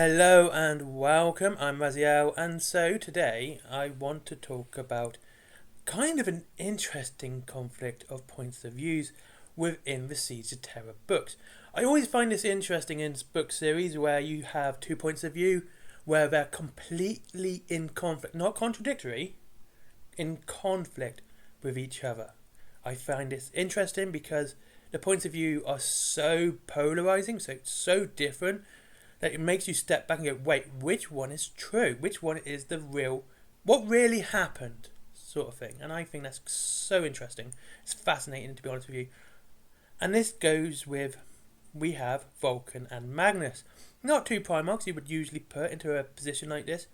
Hello and welcome, I'm Raziel, and so today I want to talk about kind of an interesting conflict of points of views within the Siege of Terra books. I always find this interesting in book series where you have 2 points of view where they're completely in conflict, not contradictory, in conflict with each other. I find this interesting because the points of view are so polarizing, so different, that it makes you step back and go, wait, which one is true? Which one is the real, what really happened, sort of thing. And I think that's so interesting. It's fascinating, to be honest with you. And this goes with, we have Vulcan and Magnus. Not two Primarchs you would usually put into a position like this.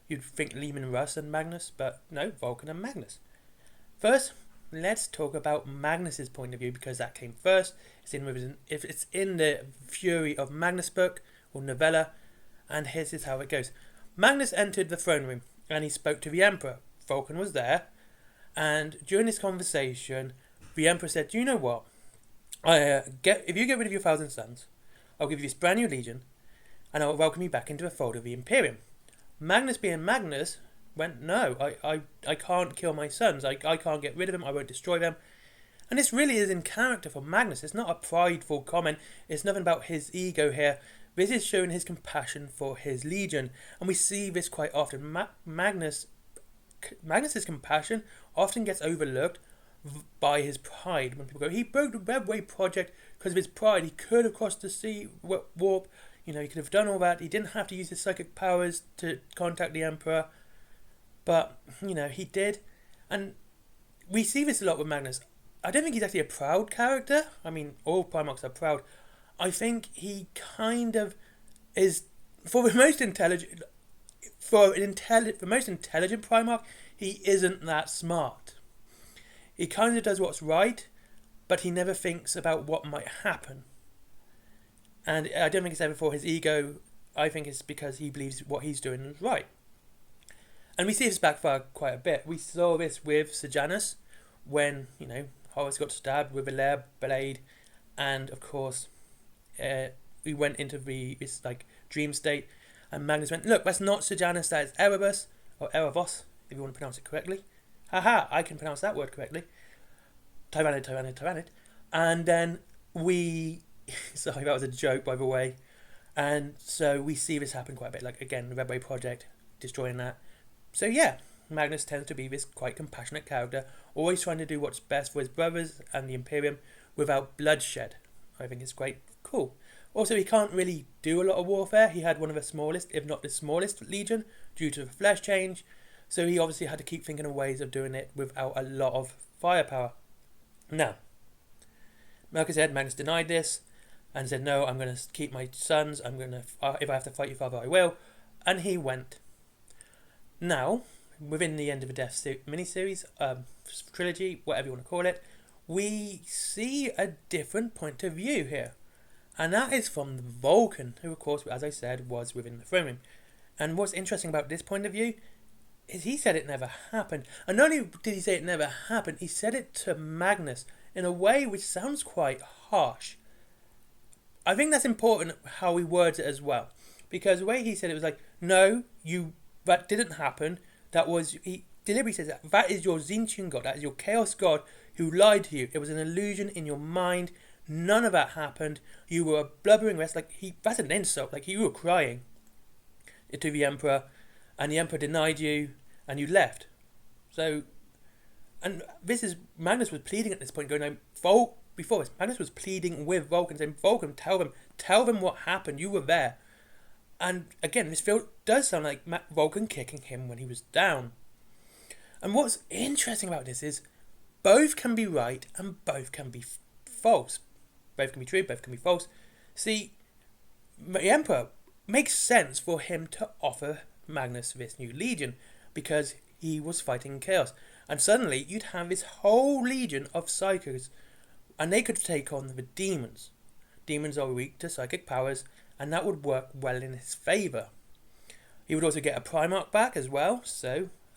You'd think Leman Russ and Magnus, but no, Vulcan and Magnus. First, let's talk about Magnus's point of view, because that came first. It's in the Fury of Magnus book, or novella, and here's how it goes. Magnus entered the throne room, and he spoke to the Emperor. Vulcan was there, and during this conversation, the Emperor said, "Do you know what? If you get rid of your 1,000 sons, I'll give you this brand new legion, and I'll welcome you back into the fold of the Imperium." Magnus, being Magnus, went, "No, I can't kill my sons. I can't get rid of them. I won't destroy them." And this really is in character for Magnus. It's not a prideful comment. It's nothing about his ego here. This is showing his compassion for his legion, and we see this quite often. Magnus's compassion often gets overlooked by his pride. When people go, he broke the Redway project because of his pride. He could have crossed the sea warp. He could have done all that. He didn't have to use his psychic powers to contact the Emperor, but he did. And we see this a lot with Magnus. I don't think he's actually a proud character. I mean, all Primarchs are proud. I think he kind of is, for the most intelligent Primarch, he isn't that smart. He kind of does what's right, but he never thinks about what might happen. And I don't think it's ever for his ego. I think it's because he believes what he's doing is right. And we see this backfire quite a bit. We saw this with Sejanus when, Horus got stabbed with a lair blade, and of course, we went into this dream state, and Magnus went, "Look, that's not Sejanus, that is Erebus, or Erebos, if you want to pronounce it correctly." Haha, I can pronounce that word correctly. Tyrannid. And then sorry, that was a joke, by the way. And so we see this happen quite a bit, again, the Redway project, destroying that. So yeah, Magnus tends to be this quite compassionate character, always trying to do what's best for his brothers and the Imperium without bloodshed. I think it's quite cool. Also, he can't really do a lot of warfare. He had one of the smallest, if not the smallest, legion due to the flesh change. So he obviously had to keep thinking of ways of doing it without a lot of firepower. Now, like I said, Magnus denied this and said, "No, I'm going to keep my sons. If I have to fight your father, I will." And he went. Now, within the End of the Death miniseries, trilogy, whatever you want to call it, we see a different point of view here. And that is from Vulcan, who, of course, as I said, was within the throne room. And what's interesting about this point of view is he said it never happened. And not only did he say it never happened, he said it to Magnus in a way which sounds quite harsh. I think that's important how he words it as well. Because the way he said it was like, "No, that didn't happen. He deliberately says that is your Zintian god, that is your Chaos god who lied to you. It was an illusion in your mind. None of that happened. You were a blubbering rest." That's an insult. You were crying to the Emperor, and the Emperor denied you, and you left. So, and Magnus was pleading at this point, going, before this, Magnus was pleading with Vulcan, saying, "Vulcan, tell them what happened. You were there." And again, this does sound like Vulcan kicking him when he was down. And what's interesting about this is both can be right and both can be false. Both can be true, both can be false. See, the Emperor makes sense for him to offer Magnus this new legion because he was fighting chaos. And suddenly you'd have this whole legion of psychers, and they could take on the demons. Demons are weak to psychic powers, and that would work well in his favour. He would also get a Primarch back as well,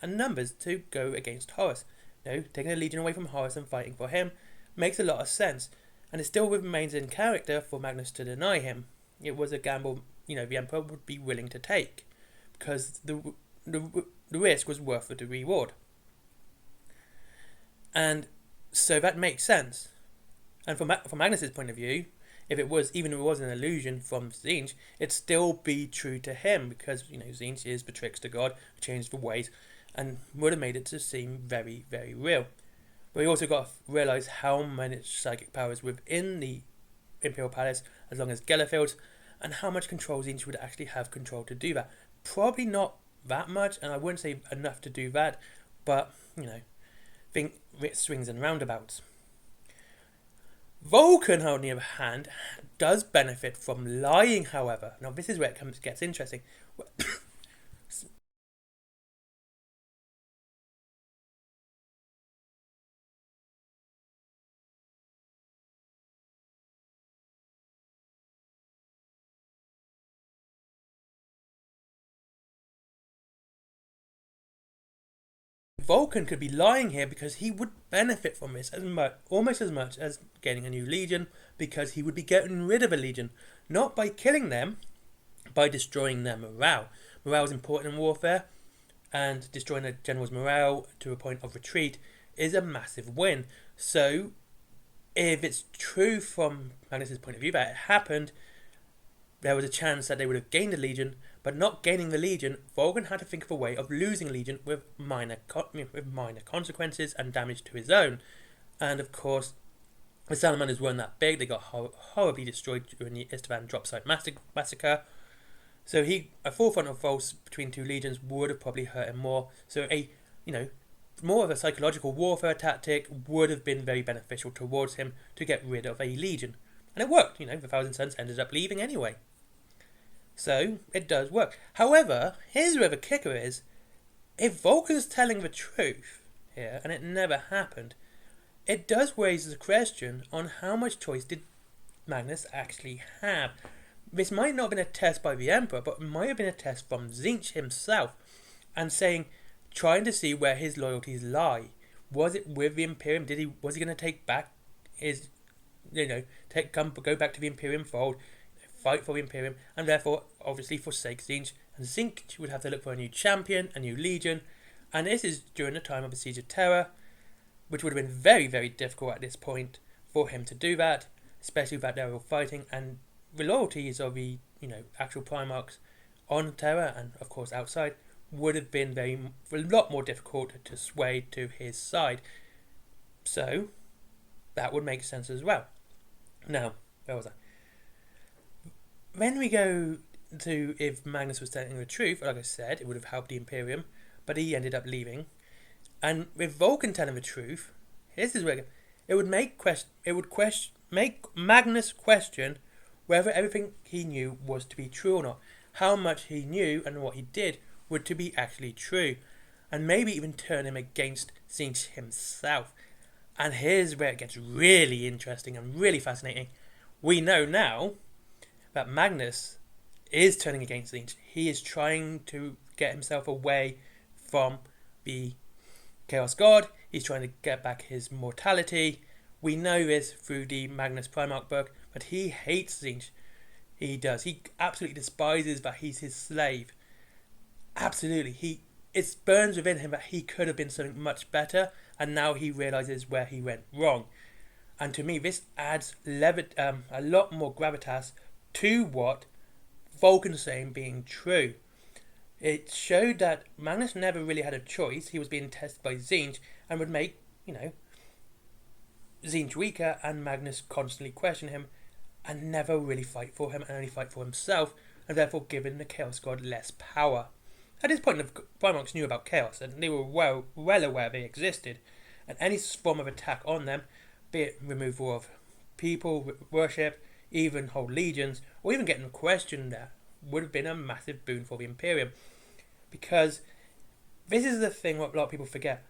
and numbers to go against Horus. Taking a legion away from Horus and fighting for him makes a lot of sense, and it still remains in character for Magnus to deny him. It was a gamble the Emperor would be willing to take, because the risk was worth the reward. And so that makes sense. And from Magnus's point of view, even if it was an illusion from Tzeentch, it'd still be true to him, because Tzeentch is the trickster god who changed the ways, and would have made it to seem very, very real. But we also got to realise how many psychic powers within the Imperial Palace, as long as Gellerfield's, and how much control Tzeentch would actually have control to do that. Probably not that much, and I wouldn't say enough to do that, but think swings and roundabouts. Vulcan, on the other hand, does benefit from lying, however. Now, this is where it gets interesting. Vulcan could be lying here because he would benefit from this almost as much as getting a new legion, because he would be getting rid of a legion, not by killing them, by destroying their morale. Morale is important in warfare, and destroying a general's morale to a point of retreat is a massive win. So, if it's true from Magnus's point of view that it happened, there was a chance that they would have gained a legion, but not gaining the legion, Vulcan had to think of a way of losing legion with minor consequences and damage to his own. And of course, the Salamanders weren't that big. They got horribly destroyed during the Istvan drop site massacre. So a full frontal force between two legions would have probably hurt him more. So more of a psychological warfare tactic would have been very beneficial towards him to get rid of a legion. And it worked. The Thousand Sons ended up leaving anyway. So, it does work. However, here's where the kicker is. If Vulcan's telling the truth here, and it never happened, it does raise the question on how much choice did Magnus actually have. This might not have been a test by the Emperor, but it might have been a test from Tzeentch himself, and trying to see where his loyalties lie. Was it with the Imperium? Was he going to take back his, go back to the Imperium fold, fight for the Imperium, and therefore obviously forsake Tzeentch, and Tzeentch would have to look for a new champion, a new legion, and this is during the time of the Siege of Terra, which would have been very, very difficult at this point for him to do that, especially without their real fighting, and the loyalties of the actual Primarchs on Terra, and of course outside, would have been a lot more difficult to sway to his side. So that would make sense as well. Now, where was I? When we go to if Magnus was telling the truth, like I said, it would have helped the Imperium, but he ended up leaving. And with Vulcan telling the truth, this is where it would make Magnus question whether everything he knew was to be true or not. How much he knew and what he did were to be actually true, and maybe even turn him against Tzeentch himself. And here's where it gets really interesting and really fascinating. We know now that Magnus is turning against Tzeentch. He is trying to get himself away from the Chaos God. He's trying to get back his mortality. We know this through the Magnus Primarch book, but he hates Tzeentch. He does. He absolutely despises that he's his slave. Absolutely. It burns within him that he could have been something much better, and now he realises where he went wrong. And to me, this adds a lot more gravitas to what Vulcan's saying being true. It showed that Magnus never really had a choice. He was being tested by Tzeentch, and would make, Tzeentch weaker, and Magnus constantly question him and never really fight for him, and only fight for himself, and therefore giving the Chaos God less power. At this point, the Primarchs knew about Chaos, and they were well aware they existed, and any form of attack on them, be it removal of people, worship, even whole legions, or even getting questioned there, would have been a massive boon for the Imperium. Because this is the thing what a lot of people forget.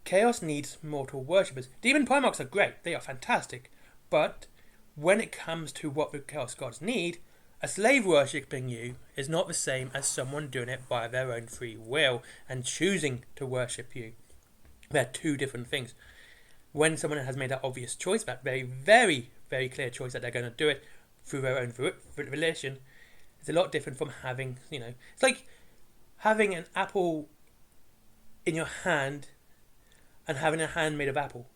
Chaos needs mortal worshippers. Demon Primarchs are great, they are fantastic, but when it comes to what the Chaos Gods need, a slave worshipping you is not the same as someone doing it by their own free will and choosing to worship you. They're two different things. When someone has made that obvious choice, that very, very, very clear choice that they're going to do it through their own volition, It's a lot different from having, it's like having an apple in your hand and having a hand made of apple.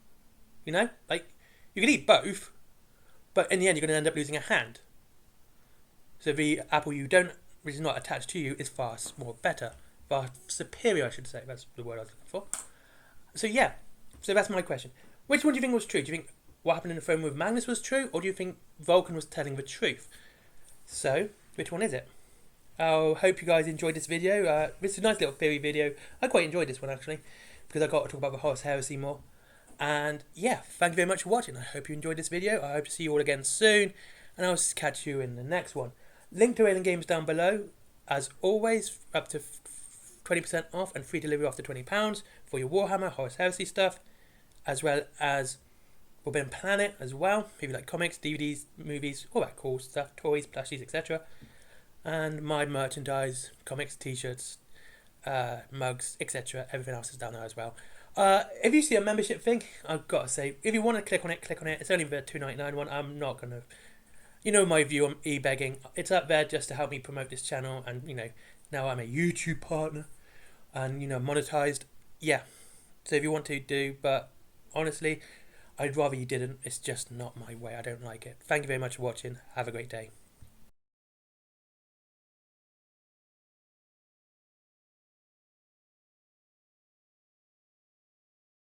Like, you can eat both, but in the end, you're going to end up losing a hand. So the apple which is not attached to you, is far more better. Far superior, I should say. That's the word I was looking for. So yeah, so that's my question. Which one do you think was true? Do you think what happened in the film with Magnus was true, or do you think Vulcan was telling the truth? So, which one is it? I hope you guys enjoyed this video. This is a nice little theory video. I quite enjoyed this one, actually, because I got to talk about the horse heresy more. And yeah, thank you very much for watching. I hope you enjoyed this video. I hope to see you all again soon, and I'll catch you in the next one. Link to Alien Games down below. As always, up to 20% off and free delivery after £20 for your Warhammer Horus Heresy stuff, as well as Forbidden Planet as well. Maybe like comics, DVDs, movies, all that cool stuff, toys, plushies, etc. And my merchandise, comics, t-shirts, mugs, etc. Everything else is down there as well. If you see a membership thing, I've got to say, if you want to click on it, click on it. It's only the $2.99 one. I'm not going to... You know my view on e-begging. It's up there just to help me promote this channel, and now I'm a YouTube partner and monetized. Yeah, so if you want to do, but honestly I'd rather you didn't. It's just not my way. I don't like it. Thank you very much for watching. Have a great day.